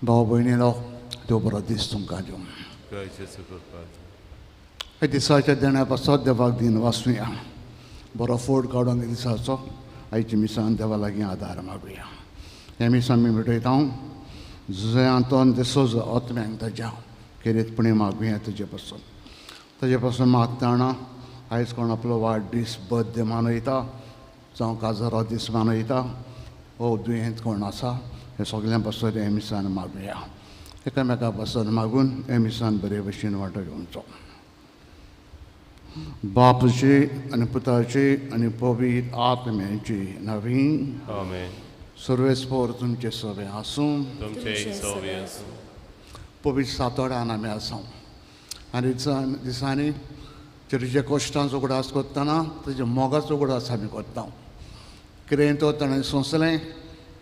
भाव भयणीनो देव बरो दीस तुमकां दिवं. ह्या दिसाच्या देण्या पासत देवाक दिन वाचुया. बरो फोड काडून दिसाचो आयच्या मिसान देवा लागीं आदार मागुया. हे मिसान आमी भेटयता जुयांतोन दिसोज आत्म्यांक ताज्या खेरीतपणी मागुया तुजे पासून मागताना आयज कोण आपलो वाडदीस बर्थडे मनयता जावं काजारो दीस मनयता वो दुयेंत कोण आसा हे सगळ्यां पासून हे मिसान मागुया. एकामेका पासून मागून हे मिसान बरे भशेन वांटो घेवचो. बापूची आनी पुताची आनी पवित्र आत्म्याची नवी सर्वेस्पोर तुमचे सवे आसूं. पवित्र सातोड्यान आमी आसा आनी दिसांनी चेडूच्या कश्टांचो उगडास करतना ताच्या मोगाचो उगडास आमी करता. कितें तो ताणें सोंसलें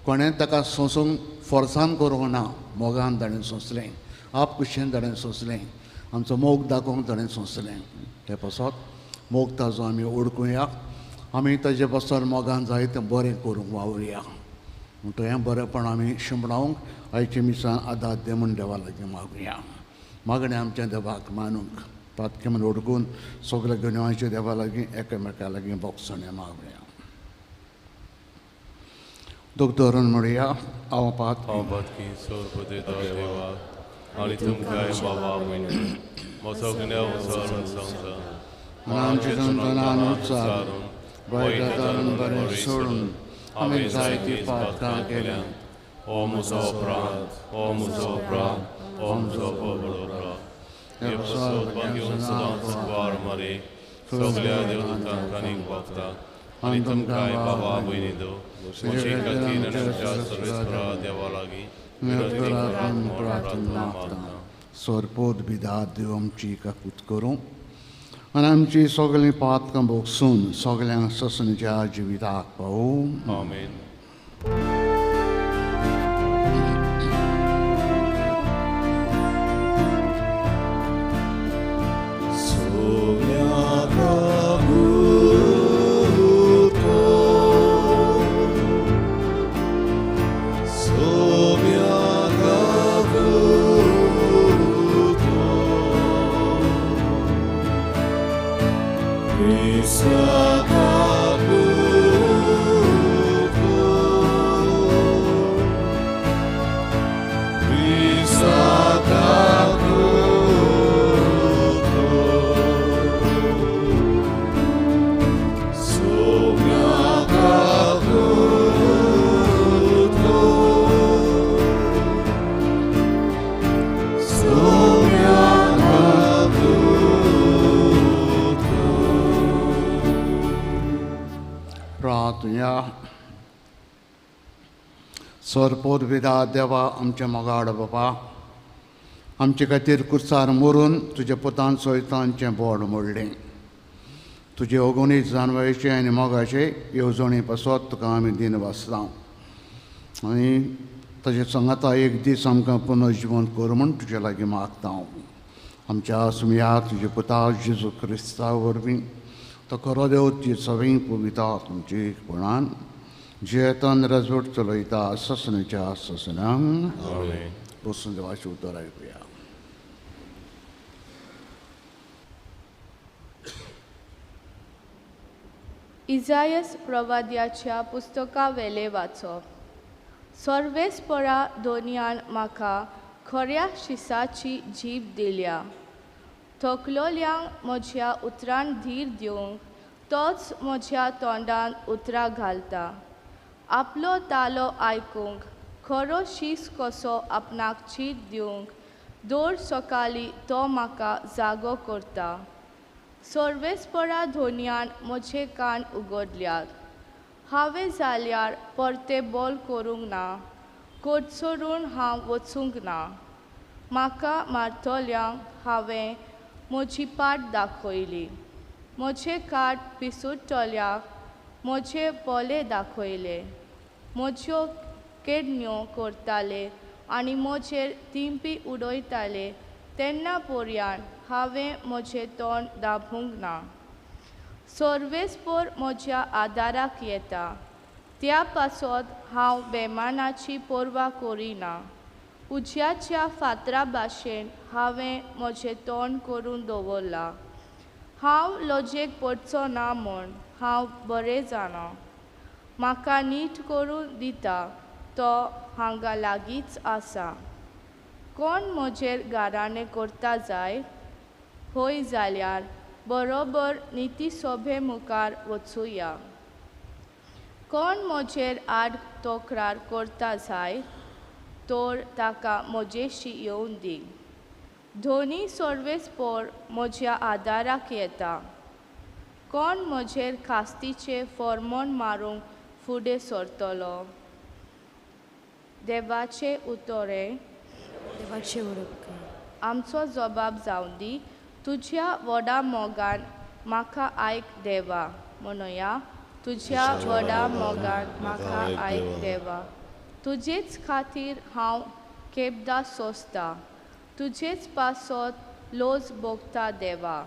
कोणें ताका सोंसूंक फोर्सान करूंक ना. मोगान ताणें सोंसलें, आपकुशीन ताणें सोंसलें, आमचो मोग दाखोवंक ताणें सोंसलें. हे पासत मोग ताजो आमी ओळखुया. आमी ताजे पासून मोगान जायतें बरें करूंक वावुरया. म्हणटो हें बरेंपण आमी शिंपणावंक आयच्या मिसान आदार दे म्हूण देवा लागीं मागुया. मागणें आमच्या देवाक मानूंक पातके म्हूण ओळखून सगळे गणवांच्या देवा लागीं एकामेका लागीं बोगसणे मागुया. दोग धरून म्हणुया. हांव पातकी सोरपतीचो देवा आनी तुमकां बाबा मोसोगण्या उसारून सांगता आमचे संतानान उच्चारून वायटांतल्यान बरें सोडून आमी जायतीं पातकां केल्यां. ओ म्हजो प्राण, ओ म्हजो प्राण, ओ म्हजो पवित्र प्राण. हे पसत घेवन सदांच वार मारे सगळ्या देवदूतांक आनीक भक्तांक आनी तुमकां बाबा भयणीचो म्हजे खातीर आनी आमच्या सर्वेस्परा देवा लागीं प्रार्थना मागता. सोरपोत बिदार देव आमची काकूत करूं आनी आमची सगळीं पातकां भोगसून सगळ्यांक ससणीच्या जिविताक पावूं. आमेन. सोरपोत विदा देवा आमचे मोगाड बाबा आमचे खातीर कुर्सार मरून तुज्या पुतान सोयतांचें बोड मोडलें. तुजे अगोनीत जानवायेचे आनी मोगाचे येवजणी पासत तुका आमी दिन वाचता आनी ताजे सांगाता एक दीस आमकां पुनर्जिवन कर म्हूण तुजे लागीं मागता. आमच्या सुमया तुजे पुता जेजू क्रिस्ता वरवीं तो खरो देव ती सगळीं पविता तुमचे कोणान जेतन रजवट चलयता ससणीच्या ससनांक बसून देवाचें उतर आयकुया. इजायस प्रवाद्याच्या पुस्तका वेले वाचप. सर्वेस्परा दोनयान म्हाका खऱ्या शिसाची जीब दिल्या. थकलोल्यांक म्हज्या उतरान धीर दिवंक तोच म्हज्या तोंडान उतरां घालता. आपलो तालो आयकूंक खरो शीस कसो आपणाक चीट दिवंक दर सकाळीं तो म्हाका जागो करता. सर्वेस्परा धोनयान म्हजे कान उगडल्यात. हांवें जाल्यार परते बोल करूंक ना. कोडसरून हांव वचूंक ना. म्हाका मारतल्यांक हांवें म्हजी पाट दाखयली. म्हजे काट पिसूटल्यांक म्हजे पोले दाखयले. म्हज्यो केडण्यो करताले आनी म्हजेर तिंपी उडयताले तेन्ना पर्यान हांवें म्हजें तोंड दाबूंक ना. सर्वेस्पर म्हज्या आदाराक येता. त्या पासत हांव बेमानाची पर्वा करिना. उज्याच्या फातरा भाशेन हांवें म्हजें तोंड करून दवरलां. हांव लजेक पडचो ना म्हूण हांव बरें जाणां. म्हाका नीट करून दिता तो हांगा लागींच आसा. कोण म्हजेर गाराणें करता जाय होय जाल्यार बरोबर नितीसोभे मुखार वचुया. कोण म्हजेर आड तक्रार करता जाय तर ताका म्हजेशी येवून दी. दोनी सर्वेस्पर म्हज्या आदाराक येता. कोण म्हजेर खास्तीचें फर्मोण मारूंक फुडें सरतलो. देवाचें उतोरें. देवाचे उडोवकार. आमचो जबाब जावन दी. तुज्या व्हडा मोगान म्हाका आयक देवा. म्हणुया, तुज्या व्हडा मोगान म्हाका आयक देवा. तुजेच खातीर हांव केबदां सोंसता. तुजेच पासत लोज भोगता देवा.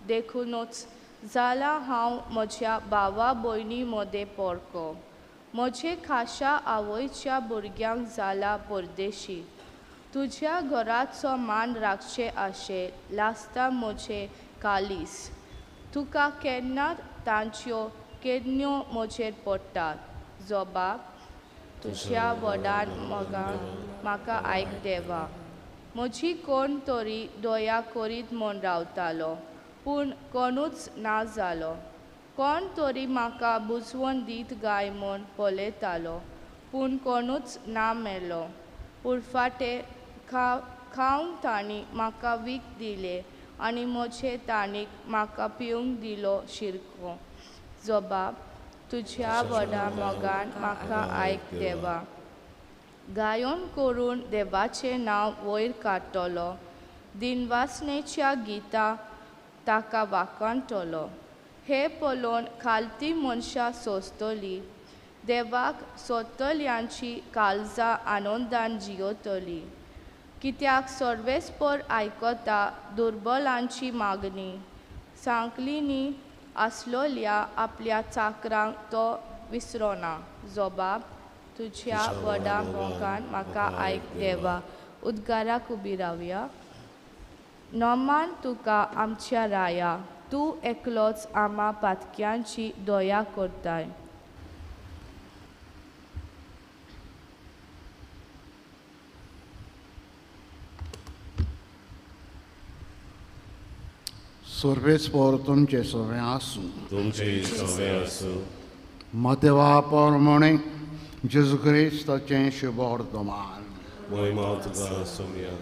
देखूनच जाला हांव म्हज्या भावा भयणी मदें पोरको. म्हजे खाशा आवयच्या भुरग्यांक जाला परदेशी. तुज्या घराचो मान राखचे आशें लासता म्हजें कालीस. तुका केन्ना तांच्यो केडण्यो म्हजेर पडटात. जबाब. तुज्या व्हडा मोगान म्हाका आयक देवा. म्हजी कोण तरी दया करीत म्हूण रावतालो पूण कोणूच ना जालो. कोण तरी म्हाका बुजवण दीत गाय म्हूण पळयतालो पूण कोणूच ना मेलो. उरफाटें खावंक तांणी म्हाका वीख दिले आनी म्हजे तांणीक म्हाका पिवंक दिलो शिरको. जबाब. तुज्या व्हडा मोगान म्हाका आयक देवा. गायोन करून देवाचें नांव वयर काडटलो. दिनवासनेच्या गितां ताका वाखाणटलो. हे पळोवन खालती मनशां सोंसतलीं. देवाक सोदतल्यांची काळजां आनंदान जियेतलीं. कित्याक सर्वेस्पर आयकता दुर्बलांची मागणी. सांकलीनी आसलोल्या आपल्या चाकरांक तो विसरोना. जबाब. तुज्या व्हडा मोगान म्हाका आयक देवा. उद्गाराक उबी रावया. नोमान तुका आमच्या राया. तूं एकलोच आम्हा पातक्यांची दया करताय. सर्वेस्पर तुमचे सवे आसूं. तुमचे सवे आसूं. मतेवा परमणे जेजू क्रिस्ताचें शुभ वर्तमान. महिमा तुका सोम्या.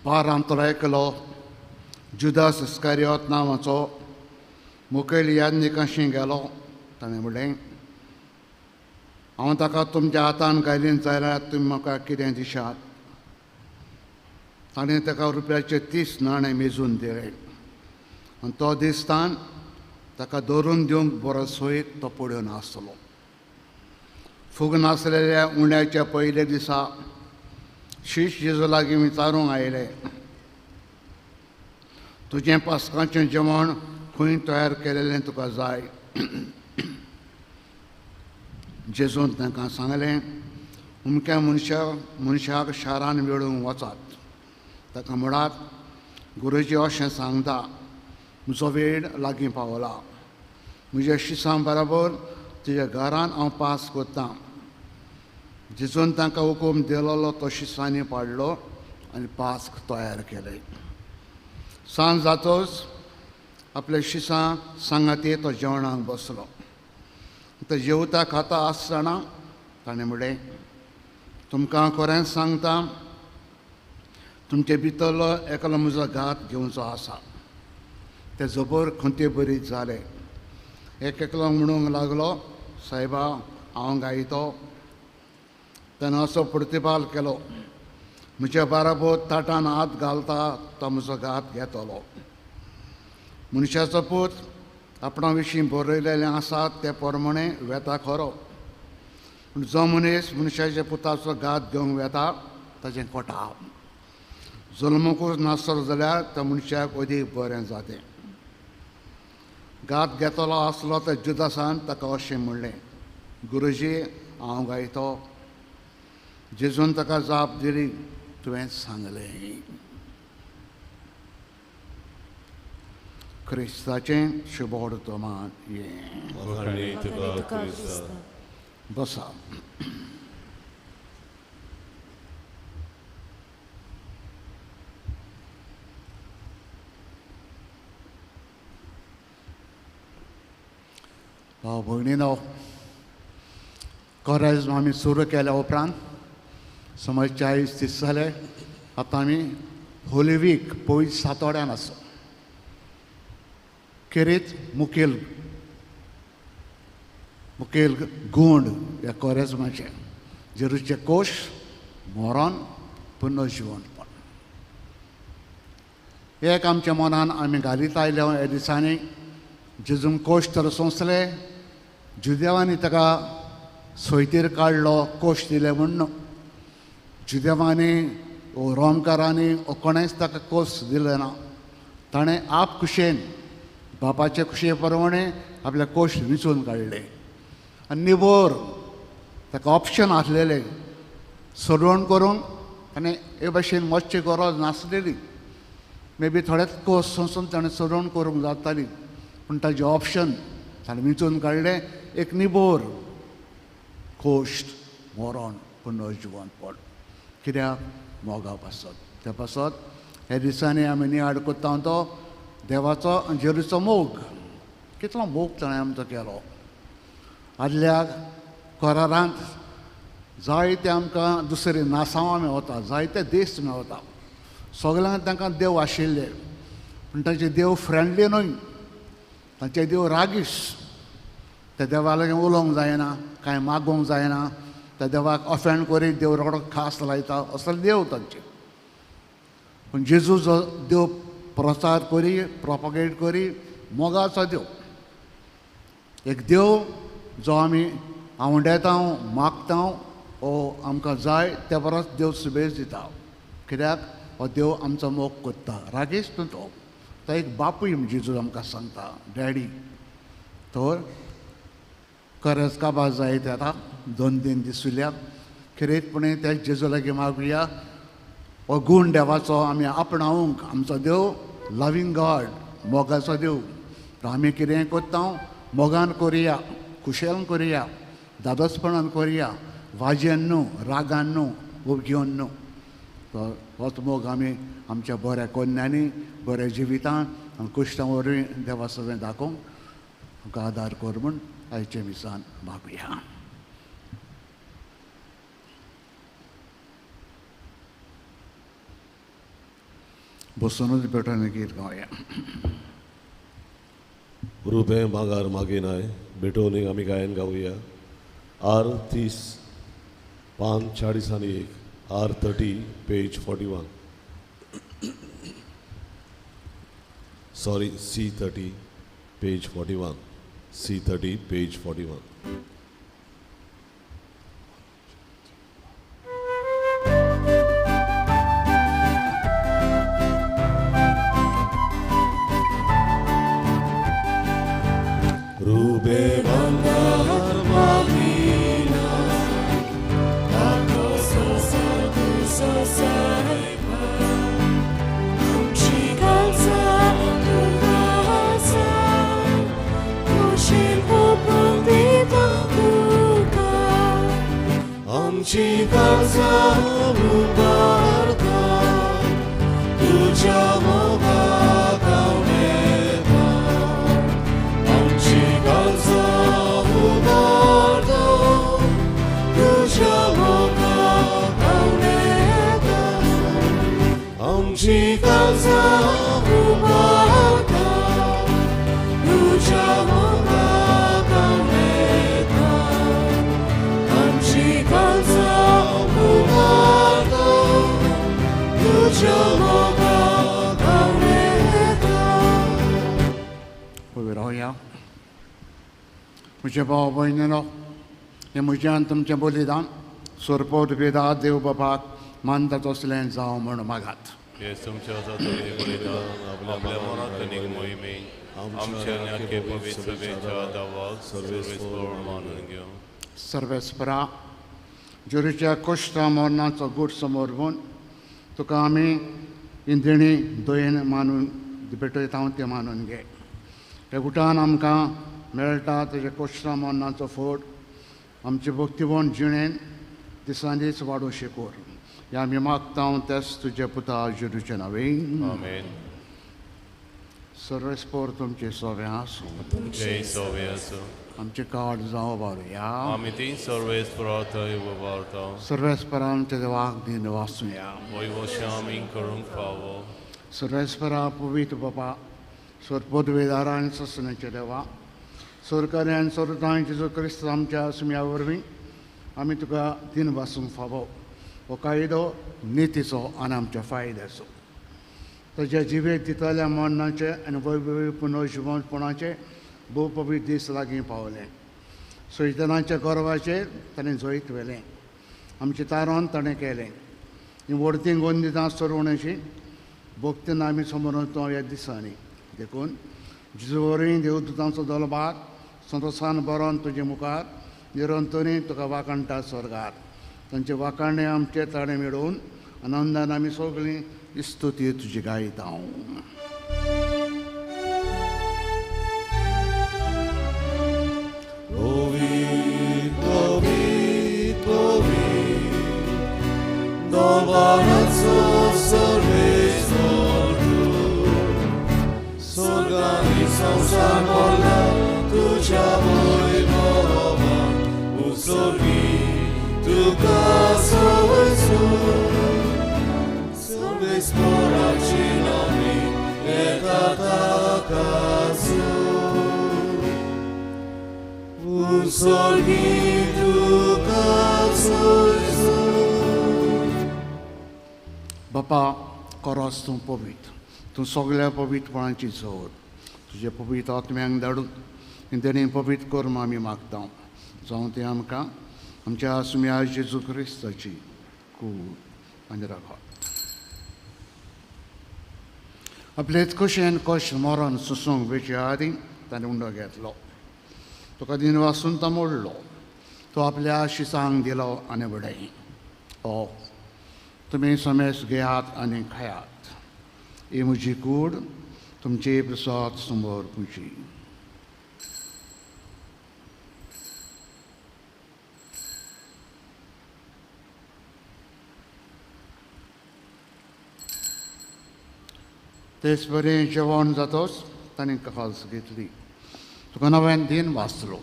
बारांतलो एकलो जुदास इस्कारियोत नांवाचो मुखेल यादनिकाशी गेलो. ताणें म्हणलें, हांव ताका तुमच्या हातान घालीन जाल्यार तुमी म्हाका कितें दिशात. ताणें ताका रुपयाचे 30 नाणे मेजून दिले आनी तो दिसतान ताका धरून दिवंक बरो सोयीत तो पडून आसलो. फूग नासलेल्या उण्याच्या पयले दिसा शिश जेजू लागीं विचारूंक आयले, तुजें पास्काचें जेवण खंय तयार केलेलें तुका जाय. जेजून तांकां सांगलें, अमक्या मनशाक शारान वेळूंक वचात. ताका म्हणात, गुरुजी अशें सांगता, म्हजो वेळ लागीं पावला. म्हज्या शिसां बरोबर तुज्या घरान हांव पास करतां. जेजून तांकां हुकूम दिलोलो तो शिसांनी पाडलो आनी पास्क तयार केलें. सांज जातच आपल्या शिसां सांगाती तो जेवणाक बसलो. तो जेवता खाता आसतना ताणें म्हणलें, तुमकां खरेंच सांगता, तुमचे भितरलो एकलो म्हजो घात घेवचो आसा. ते जबर खंते बरीत जाले. एकलो म्हणूंक लागलो, सायबा हांव गायतो. ताणें असो प्रतिपाल केलो, म्हज्या बराबर ताटान हात घालता तो म्हजो घात घेतलो. मनशाचो पूत आपणा विशीं बरयलेलें आसा ते प्रमाणे वेता खरो, पूण जो मनीस मनशाच्या पुताचो घात घेवंक वेता ताचें कोटा. जल्मकूच नासलो जाल्यार त्या मनशाक अदीक बरें जातें. घात घेतलो आसलो त्या जुदासान ताका अशें म्हणलें, गुरुजी हांव गायतो. जेजून ताका जाप दिली तुवें सांगलें. क्रिस्ताचें शुभोड तोमान ये वखाणी तुका क्रिस्ता. बसा. भाव भयणीनो, कोरेज्म आमी सुरू केल्या उपरांत समज 40 दीस जाले. आतां आमी होली वीक पयलीं सातोड्यान आसा. खेरीत मुखेल गूण ह्या कोरेज्माचे जेरूचे कोश, मरण, पुनर्जीवनपण. एक आमच्या मनान आमी घालीत आयले ह्या दिसांनी जेजून कोश तर सोंसले, जुदेवांनी ताका सोयतीर काडलो, कोश दिले म्हूण न्हू. जुदेवांनी वो रोमकारांनी वो कोणेंच ताका कोस दिले ना. ताणें आप कुशेन बापाचे कुशे प्रमाणे आपले कोश विचून काडले. आनी निबोर ताका ऑप्शन आसलेले सोडवण करून ताणें हे भाशेन वचची गरज नासलेली. मे बी थोडेच कोस सोंसून ताणें सोडवण करूंक जाताली, पूण ताजें ऑप्शन ताणें विचून काडलें. एक निबोर कोश्ट, मरण, पुनर्जीवनपण. कित्याक मोगा पासत त्या पासत ह्या दिसांनी आमी नियाड कोत्ता तो देवाचो जेरूचो मोग. कितलो मोग ताणें आमचो केलो. आदल्या कोरारांत जायते आमकां दुसरे नासांव आमी वता, जायते देश आमी वता. सगळ्यांक तांकां देव आशिल्ले, पूण तांचे देव फ्रेंडली न्हय, तांचे देव रागीश. त्या देवा लागीं उलोवंक जायना, कांय मागोवंक जायना, त्या देवाक ऑफेंड करीत देव रोखडो खास लायता, असले देव तांचे. पूण जेजू जो देव प्रचार करी, प्रोपगेट करी, मोगाचो देव. एक देव जो आमी आवंडेता, मागता, वो आमकां जाय त्या परस देव सुबेज दिता. कित्याक हो देव आमचो मोग कोत्ता. रागेश न्हू तो एक बापूय जेजू आमकां सांगता, डॅडी. तर करज काबार जायत येता 2-3 दीस उरल्यात. खरेतपणी त्या जेजू लागीं मागुया हो गूण देवाचो आमी आपणावंक. आमचो देव लवींग गॉड, मोगाचो देव. आमी कितें कोत्ता मोगान करुया, कुशेलन करुया, दादोसपणान करुया, वाजेन न्हू, रागान न्हू, उबग्योन न्हू. तर होच मोग आमी आमच्या बऱ्या कोन्यांनी, बऱ्या जिवितान आनी कुश्टां वरवीं देवा सगळें दाखोवंक आमकां आदार कर म्हूण आयचे दिसान मागुया. बसूनच बेटोन गीत गावया. रुपे मागार मागीनाय बेटोनी आमी गायन गावया. R30 5:40 आणि 1, R30 page 41. Sorry, C30 page 41. C30 page 41. Rube bangar magina, ako so saipa, amchikalsa tukasa, kushin hopang ditakuka, amchikalsa mubarka, tuja moga kauneta. Amchikalsa mubarka, tuja moga kauneta. Amchikalsa mubarka, tuja moga kauneta. Amchikalsa mubarka, tuja moga kauneta. उबे रावया. म्हजे भाव भयणीनो, हें म्हज्यान तुमचें बलिदान सोरपोट वेदात देव बापाक मानता तसलें जावं म्हूण मागात. हे तुमच्या जातोरी बलिदान आपल्या मनांतली मोहिमे आमच्या न्याके पवित्र सभेच्या दावाक सर्वेस्पर मानून घेवं. सर्वेस्परा जुरीच्या कोश्टा मोरणाचो गूट समोर घेवन तुका आमी इंदिणी दोयेन मानून भेटयता ते मानून घे. हे गुटान आमकां मेळटा तेजे कोश्टा मोरणाचो फोट आमचे भक्तीवण जिणेन दिसान दीस वाडू शिकोर. हे आमी मागता तेच तुजे पुता जुरीचे नवेन. Amen. सर्वेस्पोर तुमचे सोवे आसूं. Jai Soviasu. आमचे कार्ड जावं बारुया. Amitin Sorves Prata Yuvavarta. सर्वेस्परा आमच्या देवाक दिन वाचूया. Voivoshamin Karung Favo. सर्वेस्परा पवित्र बापा स्वर पदवेदारा आनी ससनाचे देवा सरकारी आनी सर्वतां जेजू क्रिस्त आमच्या सुम्या वरवीं आमी तुका दिन वाचूंक फावो. हो कायदो नितीचो आनी आमच्या फायद्याचो. ताच्या जिवेक दितल्या मरणाचे आनी वैभवी पुनर्जिवनपणाचे भोव पवित्र दीस लागीं पावले. सैतानाच्या गर्वाचेर ताणें जैत व्हेलें. आमचें तारण ताणें केलें. ही वर्तींक वंदितां सरवणेची भक्तीन आमी समोर वता ह्या दिसांनी देखून जेजू वरवीं देवदूतांचो दलबार संतोषान बरोवन तुजे मुखार निरंतरी तुका वाकणटा स्वर्गार. तांचे वाकाणे आमचे ताणे मेळोवन आनंदान आमी सगळीं स्तुती तुजी गायता. Sorgani संसार मोला तुझ्या वैभवा उसर्गी तुका सोयसो. Sorvesporaci nomi eta takasu usर्गी तुका सोयसो. बापा खरोच तूं पवित्र. तूं सगळ्या पवित्रपणाची जोड तुजे पवित्र आत्म्यांक धाडून इंदिणी पवित्र करून आमी मागता. जावं तें आमकां आमच्या सुम्या जेजू क्रिस्ताची कूड आनी राखा. आपलेच कशेन कश्ट मरण सुसूंक वेचे आदीं ताणें उंडो घेतलो. तुका दिन वाचून तो मोडलो. तो आपल्या शिसांक दिलो आनी बडय. हो तुमी समेस घेयात आनी खायात. ही म्हजी कूड तुमचे प्रसाद समोर पुजी. तेच बरें जेवण जातोच ताणें कास घेतली. तुका नव्यान दिन वाचलो.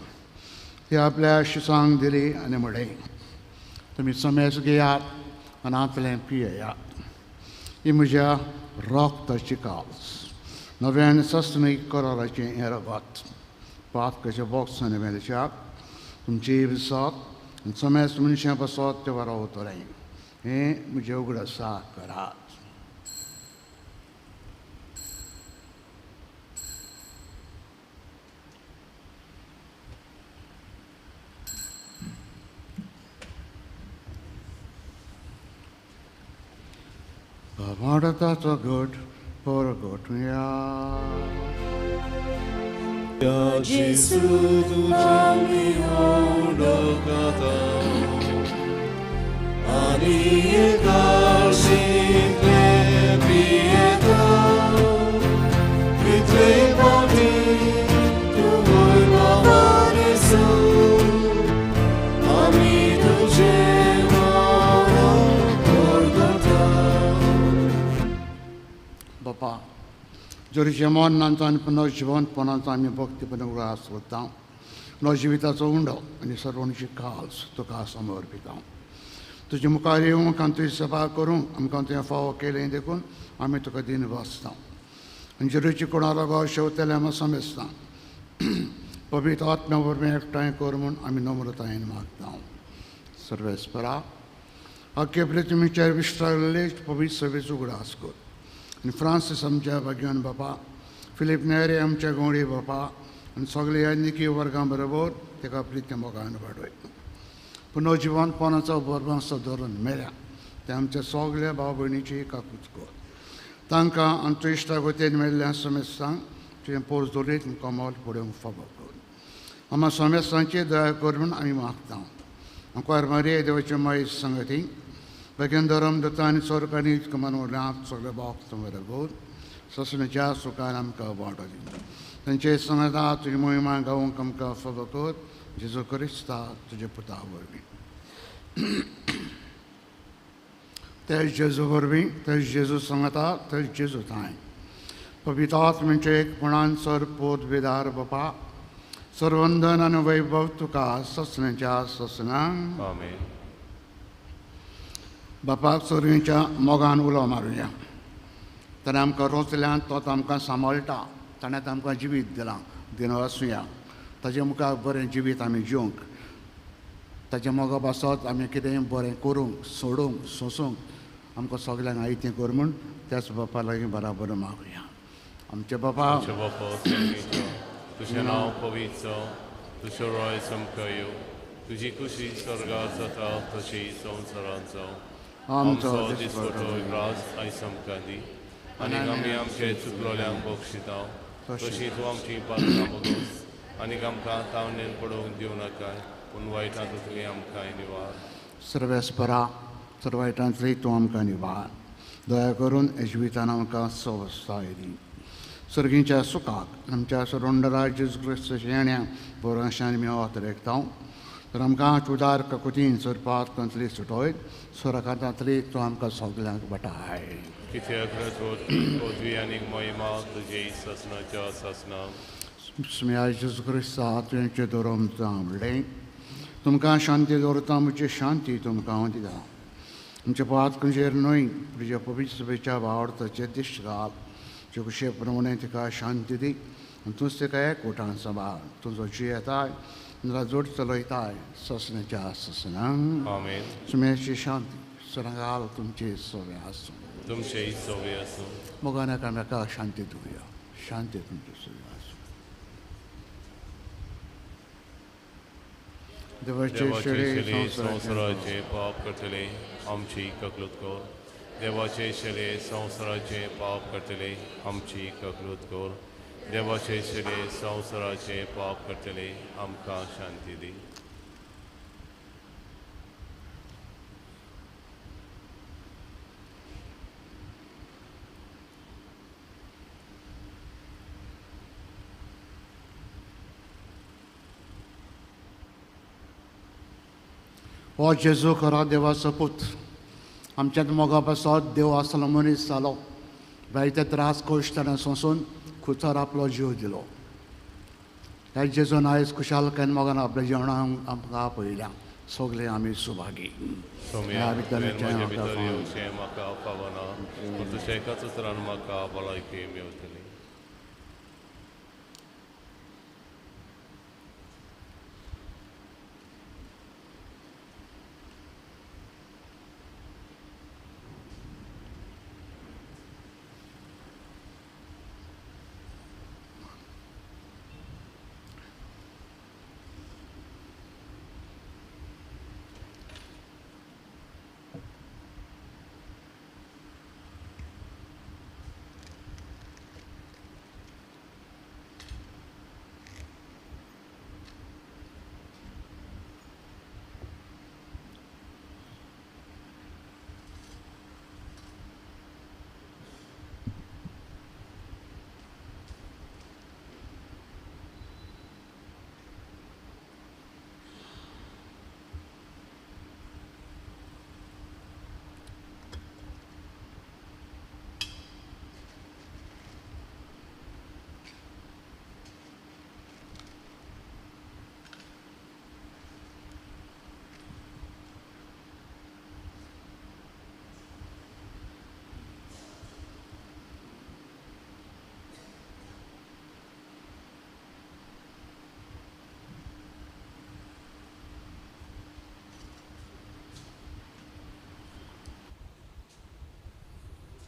ती आपल्या शिसांक दिली आनी म्हळें तुमी समेस घेयात आनी आतलें पियेयात. ही म्हज्या रक्ताची कास नव्यान सस्तनीक कराराचें हें रगत पातकाच्या बॉक्सांनी मेलच्याक तुमची विसात आनी समेस मनशां बसत ते वरां वतलें. हें म्हजें उगडासा करात. भारताचो घट परगटुया. या जेसू तुझी ओळखता आनी एकाशीतले पियेता. कितले मोठी तूं वैभवान येसू. आमी तुझे बापा जोरीचे मरणांचो आनी पुनर्जिवनपणाचो आमी भक्तीपण उगडास करता. नवजिविताचो उंडो आनी सर्वणची कास तुका समर्पिता. तुजे मुखार येवंक आनी तुजी सभा करूंक आमकां तुवें फावो केलें देखून आमी तुका दिन वाचता. आनी जोरीची कोणालो गांव शेवतले आमी समेजता. पवित्र आत्म्या वरवीं एकठांय कर म्हूण आमी नम्रतायेन मागता. सर्वेस्परा आख्खे पृथ्वीचेर विस्तारलेले पवित्र सभेचो उगडास कर. आनी फ्रांसीस आमच्या भाग्यवान बापा फिलीप नेरे आमच्या गोंडी बापा आनी सगळे यान्निकी वर्गां बरोबर तेका प्रित्य मोगान वाडय. पुनर्जिवनपणाचो बरमासो धरून मेल्या ते आमच्या सगळ्या भाव भयणीची काकूच कर. तांकां आनी तुज्या इश्टागतीन मेल्ल्या समेस्तांक तुवें पोस दवरीत कमल पडोवंक फावो कर. आम्हा समेस्तांची दया कर म्हूण आमी मागता. Anquar Maria devoce mai sangati, Bagandaram the Tani Sorkani Kamano Lamp Solar Box somewhere good, Sasanaja Sukanam Ka Badaji. Then Chase Sanada to Moima Gaon Kamka Fabakot, Jesu Christa to Jeputa Verbi. There's Jesu Verbi, there's Jesus Sangata, there's Jesus time. Pavitat Minchek, Punan Sor Pod Vidar Bapa, Sorvandan and Vaibhav Tuka, Sasanaja Sasanang. Amen. Bapak Sorincha Mogan Ulo Maria. Tanam ka Rosalian, Totam ka Samalta, Tanatam ka Jivit Dilang, Dinoswia, Tajamuka Boren Jivit Ami Junk, Tajamoga Basot, Amikidem Boren Kurung, Sodung, Sosung, Amko Soglang Aitin Kurmun, that's Papa Lagi Barabara Maria. Amche Papa, Chavapo Sangicho, Tushana Povitso, Tushoroi Samkayo, Tujikushi Sorgazata, Tashi Son Saranzo, Amso Discoto Gras, Isam Kandi, Anigamiam Chetu Glolang Bokshita, Toshituam Chipat Namogos, Anigamka Town in Podong Dionakai, Unwaita Tuliam Kainivar. Servespera, Servaitan Tuam Kanivar, Doyakurun, Ejvitanamka Sovastaydi. Surgincha Sukak, Namcha Surundara, Jesus Christus Yania, Boranshan Mio Directown. Ramka Tudar Kakutin, Surpat Country Sutoid, Surakata Three to Amka Soglang Batai. Kitia Kratot, Odvianing Moima, the Jesus Naja Sasnam. Smia Jesus Christa, Trinchedorum Tam Lane. Tumka Shanti Dortam, which is Shanti Tumkantida. Mchapat Kunjer knowing, Prijapovich Vicha Bauer, the Chetish Gap, Chukushe Promonetica Shantidi, and Tustika Kotan Sabah, Tuzochiatai. Razor Taloitai, Sasnaja Sasanang. Amen. Sumeshi Shanti, Sarangal Tumche Soviasu. Tumche Soviasu. Mogana Kamaka Shanti Duya, Shanti Tumche Soviasu. Devacheshale Sansaraje Pap Katale, Amchi Kaklutko. Devacheshale Sansaraje Pap Katale, Amchi Kaklutko. Devacheshale Sansaraje Pap Katale, Amka Shanti Di. O Jesu Kara Deva Saput, Amchat Mogapasod, Deva Salamoni Salo, Vaita Tras Koshtana Sonson, Kutara Plojudilo. That Jesu Nais Kushal Kan Mogana Blajana Amka Poila, Sogle Ami Subagi. Somia, Vitario, Shemaka, Pavana, Kutusheka Tutranmaka, Balaki, Mutili.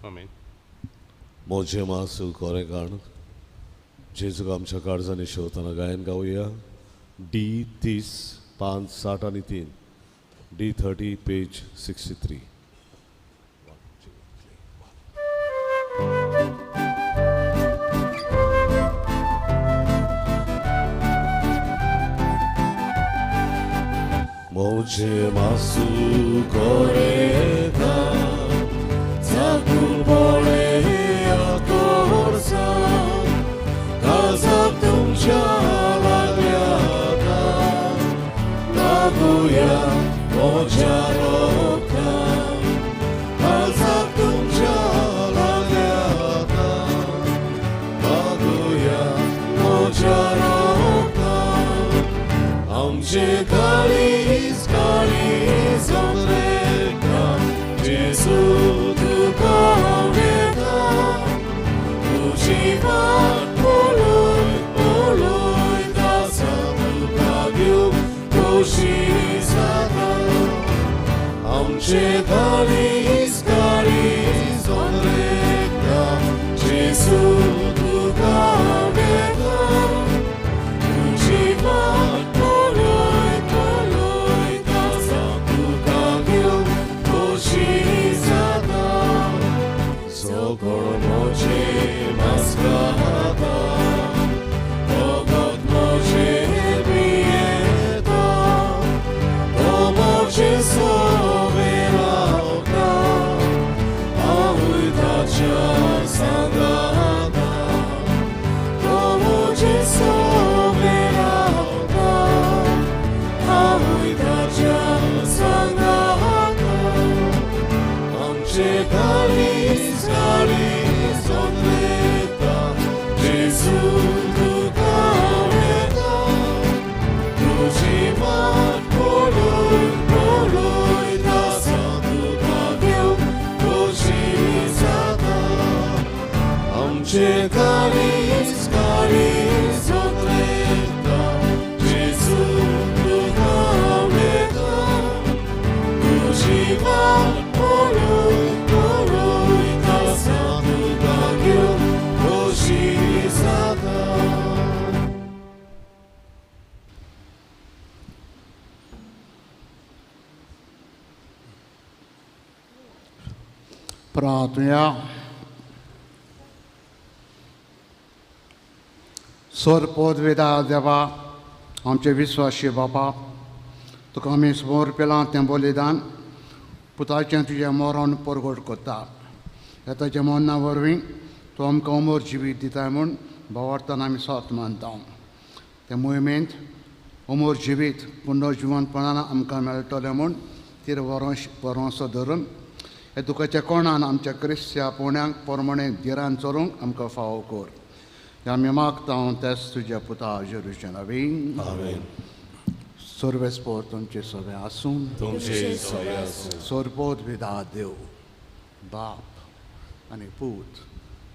Amen. मोझे मासू कोरे कारण जेजू आमच्या काळजाने शोधताना गायन गाऊया D30-5-63 D30 page 63. 모제 마수 거래가 자꾸 보내야 돌사 가삭 동자라려다 나구야 모자로가 가삭 동자라려다 나구야 모자로가 언제까지 예수 그 가운데가 우지만 올로이 다사 그 가교 도시사다 언제까지 손레가 예수 그 가운데가 우지만 올로이 다사 그 가교 도시사다 소고로 모지 마스카다 오got 모지 비에다 또 모지 소베라오다 아우이 다자 상가다 또 모지 소베라오다 아우이 다자 상가다 언제까지 손댔다 예수 그 가운데다 두지만 볼로이 다사 그 가교 도시사다 언제까지 손댔다 예수 그 가운데다 두지만 볼로이 다사 그 가교 도시사다 प्रार्थना स्वरपोद वेदा देवा आमचे विश्वासी बापा तुका आमी समोर पेलां तें बलिदान पुताचें तुज्या मोरान परगट कोत्ता येताच्या मोन्ना वरवीं तूं आमकां अमर जिवीत दिताय म्हूण भावार्थान आमी स्वात मानता ते मोहिमेंत अमर जिवीत पुनर्जिवंतपणान आमकां मेळटलें म्हूण तिर वरोसो धरून हे दुखाच्या कोणान आमच्या क्रिस्त्या पोण्यांक पोरमणे गिरान चलोवंक आमकां फावो कर हे आमी मागता तेच तुज्या पुता जेरुच्या नवीन सर्वेस्पोर तुमचे सगळे आसूं सोरपोत विधा देव बाप आनी पूत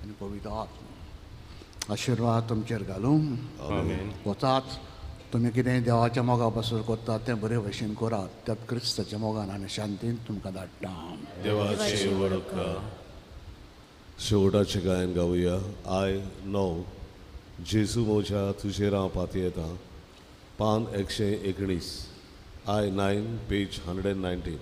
आनी पवित्र आत्मा आशिर्वाद तुमचेर घालूं वतात तुमी कितें देवाच्या मोगा बसून कोत्तात तें बरे भशेन करात त्यात क्रिस्ताच्या मोगान आनी शांतीन तुमकां धाडटा देवाची वडका शेवटाचें गायन गावया आय 9 जेजू म्हज्या तुजेर हांव पातयेतां पान 119 आय 9 पेज 119